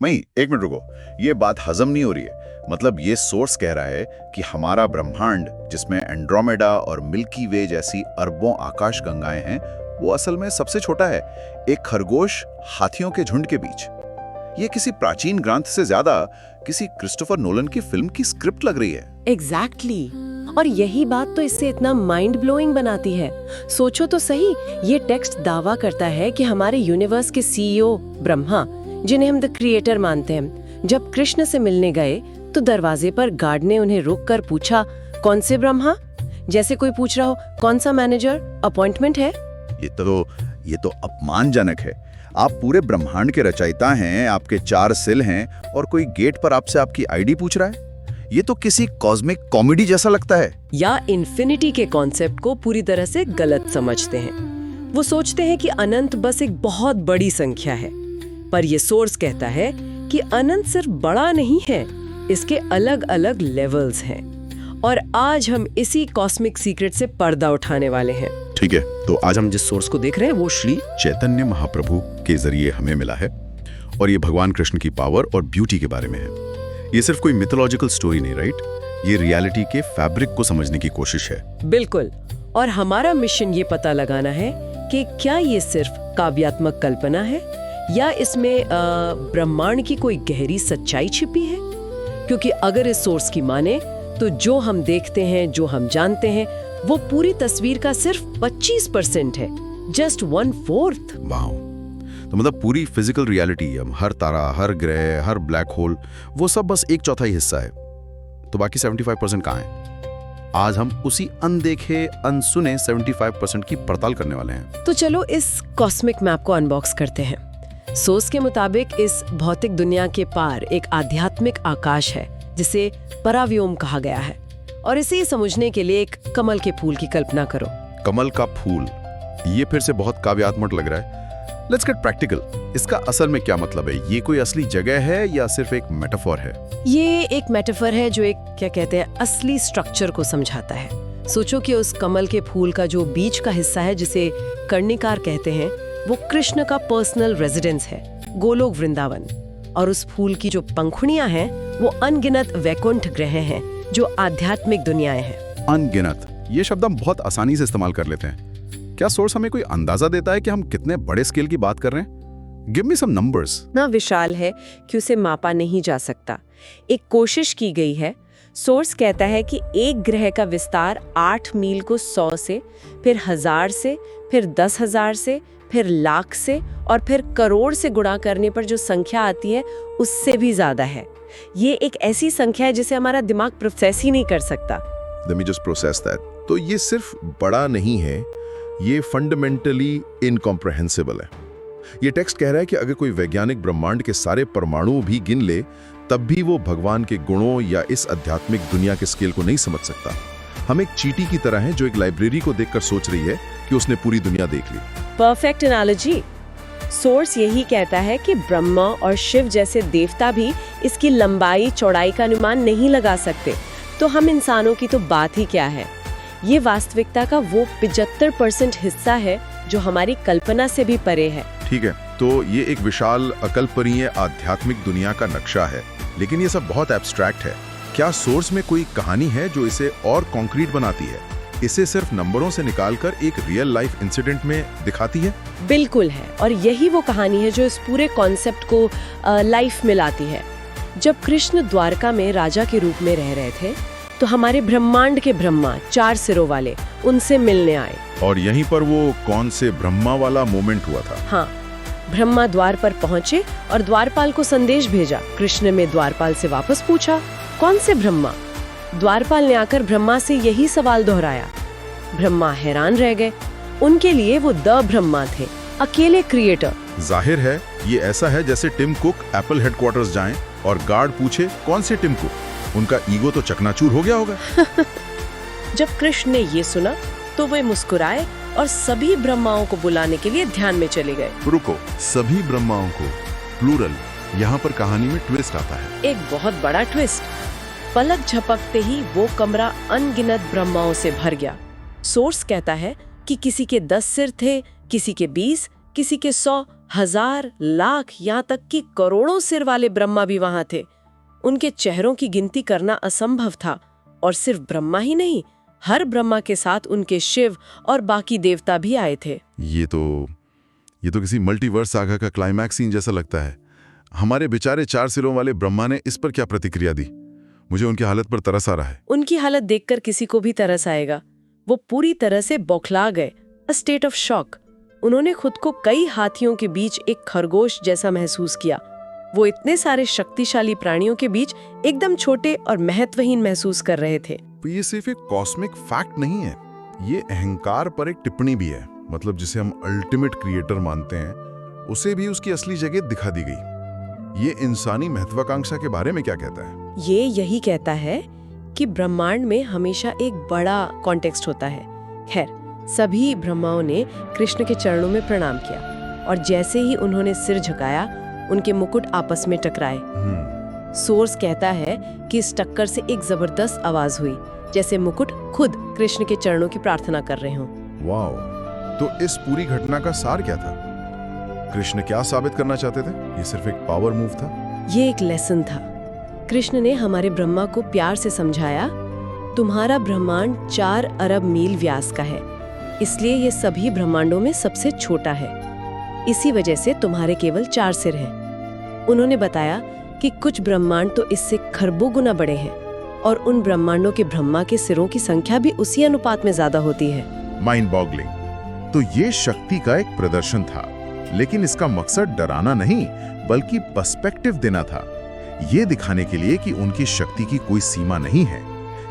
नहीं, एक मिनट रुको, ये बात हजम नहीं हो रही है। मतलब ये सोर्स कह रहा है कि हमारा ब्रह्मांड, जिसमें एंड्रोमेडा और मिल्की वे जैसी अरबों आकाश गंगाएं हैं, वो असल में सबसे छोटा है, एक खरगोश हाथियों के झुंड के बीच। ये किसी प्राचीन ग्रंथ से ज्यादा किसी क्रिस्टोफर नोलन की फिल्म की स्क्रिप्ट लग रही है। एग्जैक्टली और यही बात तो इससे इतना माइंड ब्लोइंग बनाती है। सोचो तो सही, ये टेक्स्ट दावा करता है कि हमारे यूनिवर्स के सीईओ ब्रह्मा, जिन्हें हम द क्रिएटर मानते हैं, जब कृष्ण से मिलने गए तो दरवाजे पर गार्ड ने उन्हें रोककर पूछा, कौन से ब्रह्मा? जैसे कोई पूछ रहा हो कौन सा मैनेजर, अपॉइंटमेंट है। ये तो अपमानजनक है। आप पूरे ब्रह्मांड के रचयिता हैं, आपके 4 सिल हैं और कोई गेट पर आपसे आपकी आईडी पूछ रहा है। ये तो किसी कॉस्मिक कॉमेडी जैसा लगता है। या इन्फिनिटी के कॉन्सेप्ट को पूरी तरह से गलत समझते हैं। वो सोचते हैं कि अनंत बस एक बहुत बड़ी संख्या है, पर ये सोर्स कहता है कि अनंत सिर्फ बड़ा नहीं है, इसके अलग अलग लेवल्स हैं। और आज हम इसी कॉस्मिक सीक्रेट से पर्दा उठाने वाले हैं। ठीक है, तो आज हम जिस सोर्स को देख रहे हैं वो श्री चैतन्य महाप्रभु के जरिए हमें मिला है, और ये भगवान कृष्ण की पावर और ब्यूटी के बारे में है। ये सिर्फ कोई मिथोलॉजिकल स्टोरी नहीं, राइट? ये रियलिटी के फैब्रिक को समझने की कोशिश है। बिल्कुल। और हमारा मिशन ये पता लगाना है कि क्या ये सिर्फ काव्यात्मक कल्पना है या इसमें ब्रह्मांड की कोई गहरी सच्चाई छिपी है। क्योंकि अगर इस सोर्स की माने तो जो हम देखते हैं, जो हम जानते हैं, वो पूरी तस्वीर का सिर्फ 25% है, जस्ट 1/4। वाह! तो मतलब पूरी फिजिकल रियलिटी, हर तारा, हर ग्रह, हर ब्लैक होल, वो सब बस 1/4 हिस्सा है। तो बाकी 75% कहाँ है? आज हम उसी अनदेखे, अनसुने 75% की पड़ताल करने वाले हैं। तो चलो इस कॉस्मिक मैप को अनबॉक्स करते हैं। सोर्स के मुताबिक इस भौतिक दुनिया के पार एक आध्यात्मिक आकाश है जिसे पराव्योम कहा गया है। और इसे समझने के लिए एक कमल के फूल की कल्पना करो। कमल का फूल, ये फिर से बहुत काव्यात्मक लग रहा है। Let's get practical. इसका असल में क्या मतलब है? ये कोई असली जगह है या सिर्फ एक मेटाफोर है? ये एक मेटाफोर है जो एक, क्या कहते हैं, असली स्ट्रक्चर को समझाता है। सोचो कि उस कमल के फूल का जो बीच का हिस्सा है, जिसे कर्णिकार कहते हैं, वो कृष्ण का पर्सनल रेजिडेंस है, गोलोक वृंदावन। और उस फूल की जो पंखुड़ियां हैं वो अनगिनत वैकुंठ ग्रह हैं, जो आध्यात्मिक दुनियाएं हैं। अनगिनत, ये शब्द हम बहुत आसानी से इस्तेमाल कर लेते हैं। क्या सोर्स हमें कोई अंदाजा देता है कि हम कितने बड़े स्केल की बात कर रहे हैं? Give me some numbers. ना विशाल है कि उसे मापा नहीं जा सकता। एक कोशिश की गई है। सोर्स कहता है कि एक ग्रह का विस्तार 8 मील को 100 से, फिर 1000 से, फिर 10,000 से, फिर लाख से और फिर करोड़ से गुणा करने पर जो संख्या आती है उससे भी ज्यादा है। ये एक ऐसी संख्या है जिसे हमारा दिमाग प्रोसेस ही नहीं कर सकता। Let me just process that. तो ये सिर्फ बड़ा नहीं है, ये फंडामेंटली इनकॉम्प्रहेंसिबल है। ये टेक्स्ट कह रहा है कि अगर कोई वैज्ञानिक ब्रह्मांड के सारे परमाणु भी गिन ले, तब भी वो भगवान के गुणों या इस आध्यात्मिक दुनिया के स्केल को नहीं समझ सकता। हम एक चींटी की तरह हैं जो एक लाइब्रेरी को देखकर सोच रही है कि उसने पूरी दुनिया देख ली। Perfect analogy. सोर्स यही कहता है कि ब्रह्मा और शिव जैसे देवता भी इसकी लंबाई चौड़ाई का अनुमान नहीं लगा सकते, तो हम इंसानों की तो बात ही क्या है। ये वास्तविकता का वो 75% हिस्सा है जो हमारी कल्पना से भी परे है। ठीक है, तो ये एक विशाल अकल्पनीय आध्यात्मिक दुनिया का नक्शा है, लेकिन ये सब बहुत एब्स्ट्रैक्ट है। क्या सोर्स में कोई कहानी है जो इसे और कॉन्क्रीट बनाती है, इसे सिर्फ नंबरों से निकालकर एक रियल लाइफ इंसिडेंट में दिखाती है? बिल्कुल है, और यही वो कहानी है जो इस पूरे कॉन्सेप्ट को लाइफ में लाती है। जब कृष्ण द्वारका में राजा के रूप में रह रहे थे तो हमारे ब्रह्मांड के ब्रह्मा 4 सिरों वाले उनसे मिलने आए। और यहीं पर वो कौन से ब्रह्मा वाला मोमेंट हुआ था? हाँ, ब्रह्मा द्वार पर पहुंचे और द्वारपाल को संदेश भेजा। कृष्ण ने द्वारपाल से वापस पूछा, कौन से ब्रह्मा? द्वारपाल ने आकर ब्रह्मा से यही सवाल दोहराया। ब्रह्मा हैरान रह गए। उनके लिए वो द ब्रह्मा थे, अकेले क्रिएटर। जाहिर है ये ऐसा है जैसे टिम कुक एप्पल हेडक्वार्टर्स जाएं और गार्ड पूछे कौन से टिम कुक। उनका ईगो तो चकनाचूर हो गया होगा। जब कृष्ण ने ये सुना तो वे मुस्कुराए और सभी ब्रह्माओं को बुलाने के लिए ध्यान में चले गए। रुको, सभी ब्रह्माओं को, प्लूरल। यहाँ पर कहानी में ट्विस्ट आता है, एक बहुत बड़ा ट्विस्ट। पलक झपकते ही वो कमरा अनगिनत ब्रह्माओं से भर गया। सोर्स कहता है कि किसी के 10 सिर थे, किसी के 20, किसी के 100 1000, लाख, यहाँ तक कि करोड़ों सिर वाले ब्रह्मा भी वहां थे। उनके चेहरों की गिनती करना असंभव था। और सिर्फ ब्रह्मा ही नहीं, हर ब्रह्मा के साथ उनके शिव और बाकी देवता भी आए थे। ये तो किसी मल्टीवर्स सागा का क्लाइमैक्स सीन जैसा लगता है। हमारे बेचारे 4 सिरों वाले ब्रह्मा ने इस पर क्या प्रतिक्रिया दी? मुझे उनकी हालत पर तरस आ रहा है। उनकी हालत देखकर किसी को भी तरस आएगा। वो पूरी तरह से बौखला गए, अ स्टेट ऑफ शॉक। उन्होंने खुद को कई हाथियों के बीच एक खरगोश जैसा महसूस किया। वो इतने सारे शक्तिशाली प्राणियों के बीच एकदम छोटे और महत्वहीन महसूस कर रहे थे। तो ये सिर्फ एक कॉस्मिक फैक्ट नहीं है, ये अहंकार पर एक टिप्पणी भी है। मतलब जिसे हम अल्टीमेट क्रिएटर मानते हैं, उसे भी उसकी असली जगह दिखा दी गई। ये इंसानी महत्वाकांक्षा के बारे में क्या कहता है? ये यही कहता है कि ब्रह्मांड में हमेशा एक बड़ा कॉन्टेक्स्ट होता है। खैर, सभी ब्रह्माओं ने कृष्ण के चरणों में प्रणाम किया और जैसे ही उन्होंने सिर झुकाया, उनके मुकुट आपस में टकराए। सोर्स कहता है कि इस टक्कर से एक जबरदस्त आवाज हुई, जैसे मुकुट खुद कृष्ण के चरणों की प्रार्थना कर रहे हों। वाह! तो इस पूरी घटना का सार क्या था? कृष्ण क्या साबित करना चाहते थे? ये सिर्फ एक पावर मूव था? ये एक लेसन था। कृष्ण ने हमारे ब्रह्मा को प्यार से समझाया, तुम्हारा ब्रह्मांड 4 अरब मील व्यास का है, इसलिए ये सभी ब्रह्मांडों में सबसे छोटा है। इसी वजह से तुम्हारे केवल 4 सिर हैं। उन्होंने बताया कि कुछ ब्रह्मांड तो इससे खरबों गुना बड़े हैं और उन ब्रह्मांडों के ब्रह्मा के सिरों की संख्या भी उसी अनुपात में ज्यादा होती है। Mind boggling. तो ये शक्ति का एक प्रदर्शन था, लेकिन इसका मकसद डराना नहीं बल्कि पर्सपेक्टिव देना था। ये दिखाने के लिए कि उनकी शक्ति की कोई सीमा नहीं है।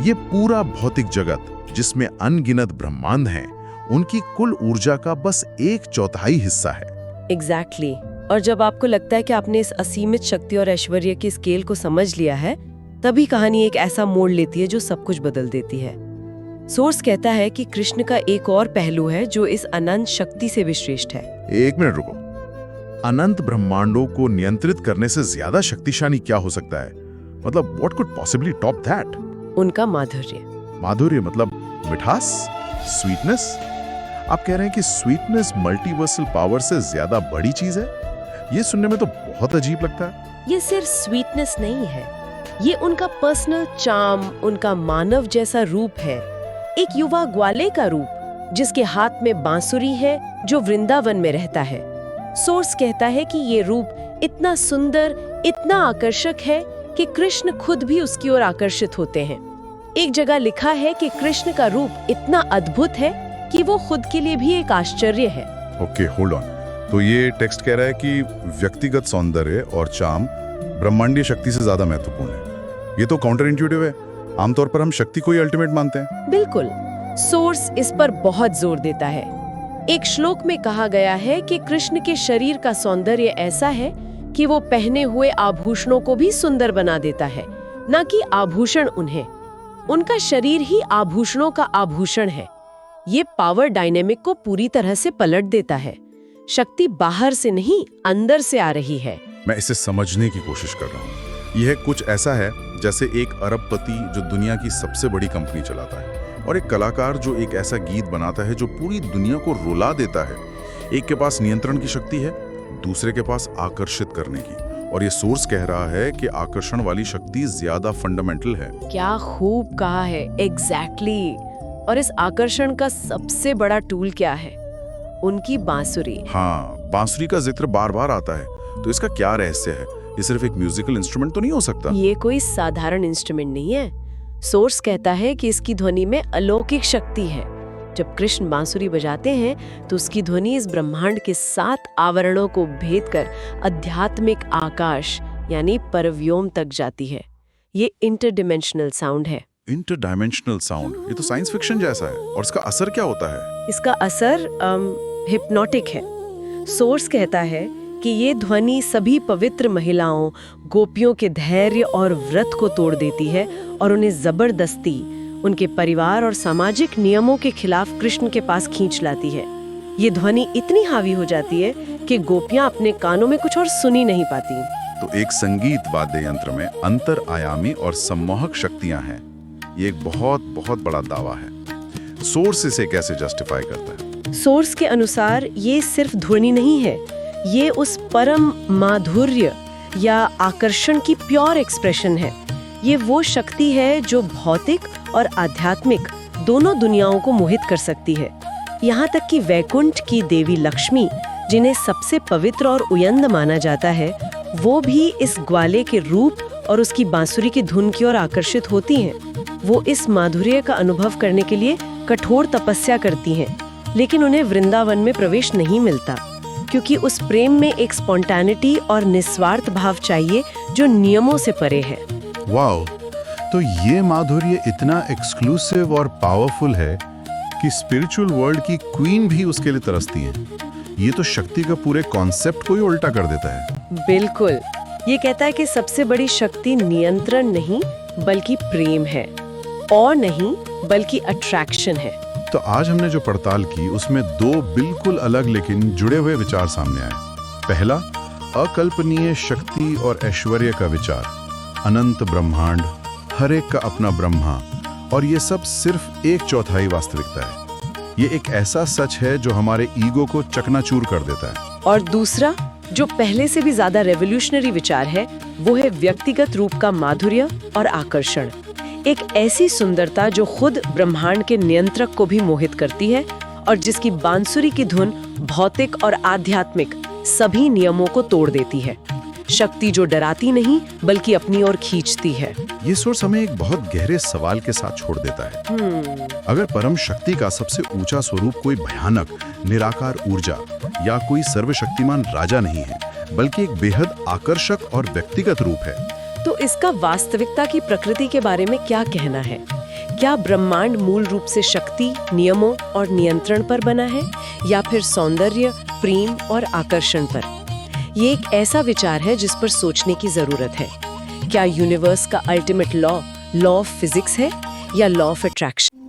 ये पूरा भौतिक जगत, जिसमें अनगिनत ब्रह्मांड हैं, उनकी कुल ऊर्जा का बस 1/4 हिस्सा है। एग्जैक्टली। और जब आपको लगता है कि आपने इस असीमित शक्ति और ऐश्वर्य की स्केल को समझ लिया है, तभी कहानी एक ऐसा मोड़ लेती है जो सब कुछ बदल देती है। सोर्स कहता है कि कृष्ण का एक और पहलू है जो इस अनंत शक्ति से भी श्रेष्ठ है। एक मिनट रुको। अनंत ब्रह्मांडों को नियंत्रित करने से ज्यादा शक्तिशाली क्या हो सकता है? मतलब what could possibly top that? उनका माधुर्य। माधुर्य मतलब मिठास, स्वीटनेस? आप कह रहे हैं कि स्वीटनेस मल्टीवर्सल पावर से ज्यादा बड़ी चीज है? ये सुनने में तो बहुत अजीब लगता है। ये सिर्फ स्वीटनेस नहीं है, ये उनका पर्सनल चार्म, उनका मानव जैसा रूप है। एक युवा ग्वाले का रूप जिसके हाथ में बांसुरी है, जो वृंदावन में रहता है। सोर्स कहता है कि ये रूप इतना सुंदर, इतना आकर्षक है कि कृष्ण खुद भी उसकी ओर आकर्षित होते हैं। एक जगह लिखा है कि कृष्ण का रूप इतना अद्भुत है कि वो खुद के लिए भी एक आश्चर्य है। Okay, hold on. तो ये टेक्स्ट कह रहा है कि व्यक्तिगत सौंदर्य और चार्म ब्रह्मांडीय शक्ति से ज्यादा महत्वपूर्ण है। ये तो काउंटर इंट्यूटिव है। आमतौर पर हम शक्ति को ही अल्टीमेट मानते हैं। बिल्कुल। सोर्स इस पर बहुत जोर देता है। एक श्लोक में कहा गया है कि कृष्ण के शरीर का सौंदर्य ऐसा है कि वो पहने हुए आभूषणों को भी सुंदर बना देता है, न कि आभूषण उन्हें। उनका शरीर ही आभूषणों का आभूषण है। ये पावर डायनेमिक को पूरी तरह से पलट देता है। शक्ति बाहर से नहीं, अंदर से आ रही है। मैं इसे समझने की कोशिश कर रहा हूँ। यह कुछ ऐसा है जैसे एक अरबपति जो दुनिया की सबसे बड़ी कंपनी चलाता है, और एक कलाकार जो एक ऐसा गीत बनाता है जो पूरी दुनिया को रुला देता है। एक के पास नियंत्रण की शक्ति है, दूसरे के पास आकर्षित करने की। और ये सोर्स कह रहा है कि आकर्षण वाली शक्ति ज्यादा फंडामेंटल है। क्या खूब कहा है। एग्जैक्टली। और इस आकर्षण का सबसे बड़ा टूल क्या है? उनकी बांसुरी। हाँ, बांसुरी का जिक्र बार बार आता है। तो इसका क्या रहस्य है? ये सिर्फ एक म्यूजिकल इंस्ट्रूमेंट तो नहीं हो सकता? ये कोई साधारण इंस्ट्रूमेंट नहीं है। सोर्स कहता है कि इसकी ध्वनि में अलौकिक शक्ति है। जब कृष्ण बांसुरी बजाते हैं तो उसकी ध्वनि इस ब्रह्मांड के 7 आवरणों को भेद कर आध्यात्मिक आकाश यानी परव्योम तक जाती है। ये इंटरडिमेंशनल साउंड है। इंटरडायमेंशनल साउंड, ये तो साइंस फिक्शन जैसा है। और इसका असर क्या होता है? इसका असर हिप्नोटिक है। सोर्स कहता है कि ये ध्वनि सभी पवित्र महिलाओं, गोपियों के धैर्य और व्रत को तोड़ देती है और उन्हें जबरदस्ती उनके परिवार और सामाजिक नियमों के खिलाफ कृष्ण के पास खींच लाती है। ये ध्वनि इतनी हावी हो जाती है कि गोपियां अपने कानों में कुछ और सुन ही नहीं पाती। तो एक संगीत वाद्य यंत्र में अंतर आयामी और सम्मोहक शक्तियां हैं। ये एक बहुत बहुत बड़ा दावा है। सोर्स इसे कैसे जस्टिफाई करता है? सोर्स के अनुसार ये सिर्फ ध्वनि नहीं है, ये उस परम माधुर्य या आकर्षण की प्योर एक्सप्रेशन है। ये वो शक्ति है जो भौतिक और आध्यात्मिक दोनों दुनियाओं को मोहित कर सकती है। यहाँ तक कि वैकुंठ की देवी लक्ष्मी, जिन्हें सबसे पवित्र और उयंद माना जाता है, वो भी इस ग्वाले के रूप और उसकी बांसुरी की धुन की ओर आकर्षित होती हैं। वो इस माधुर्य का अनुभव करने के लिए कठोर तपस्या करती हैं, लेकिन उन्हें वृंदावन में प्रवेश नहीं मिलता, क्योंकि उस प्रेम में एक स्पॉन्टेनिटी और निस्वार्थ भाव चाहिए जो नियमों से परे है। वाओ, तो ये माधुर्य इतना एक्सक्लूसिव और पावरफुल है कि स्पिरिचुअल वर्ल्ड की क्वीन भी उसके लिए तरसती है। ये तो शक्ति का पूरे कॉन्सेप्ट को ही उल्टा कर देता है। बिल्कुल, ये कहता है कि सबसे बड़ी शक्ति नियंत्रण नहीं बल्कि प्रेम है, और नहीं बल्कि अट्रैक्शन है। तो आज हमने जो पड़ताल की उसमें दो बिल्कुल अलग लेकिन जुड़े हुए विचार सामने आए। पहला, अकल्पनीय शक्ति और ऐश्वर्य का विचार, अनंत ब्रह्मांड, हर एक का अपना ब्रह्मा, और ये सब सिर्फ 1/4 वास्तविकता है। ये एक ऐसा सच है जो हमारे ईगो को चकनाचूर कर देता है। और दूसरा, जो पहले से भी ज्यादा रेवोल्यूशनरी विचार है, वो है व्यक्तिगत रूप का माधुर्य और आकर्षण। एक ऐसी सुंदरता जो खुद ब्रह्मांड के नियंत्रक को भी मोहित करती है और जिसकी बांसुरी की धुन भौतिक और आध्यात्मिक सभी नियमों को तोड़ देती है। शक्ति जो डराती नहीं बल्कि अपनी ओर खींचती है। ये सोर्स हमें एक बहुत गहरे सवाल के साथ छोड़ देता है। अगर परम शक्ति का सबसे ऊंचा स्वरूप कोई भयानक निराकार ऊर्जा या कोई सर्वशक्तिमान राजा नहीं है, बल्कि एक बेहद आकर्षक और व्यक्तिगत रूप है, तो इसका वास्तविकता की प्रकृति के बारे में क्या कहना है? क्या ब्रह्मांड मूल रूप से शक्ति, नियमों और नियंत्रण पर बना है, या फिर सौंदर्य, प्रेम और आकर्षण पर? ये एक ऐसा विचार है जिस पर सोचने की जरूरत है। क्या यूनिवर्स का अल्टीमेट लॉ ऑफ फिजिक्स है या लॉ ऑफ अट्रैक्शन?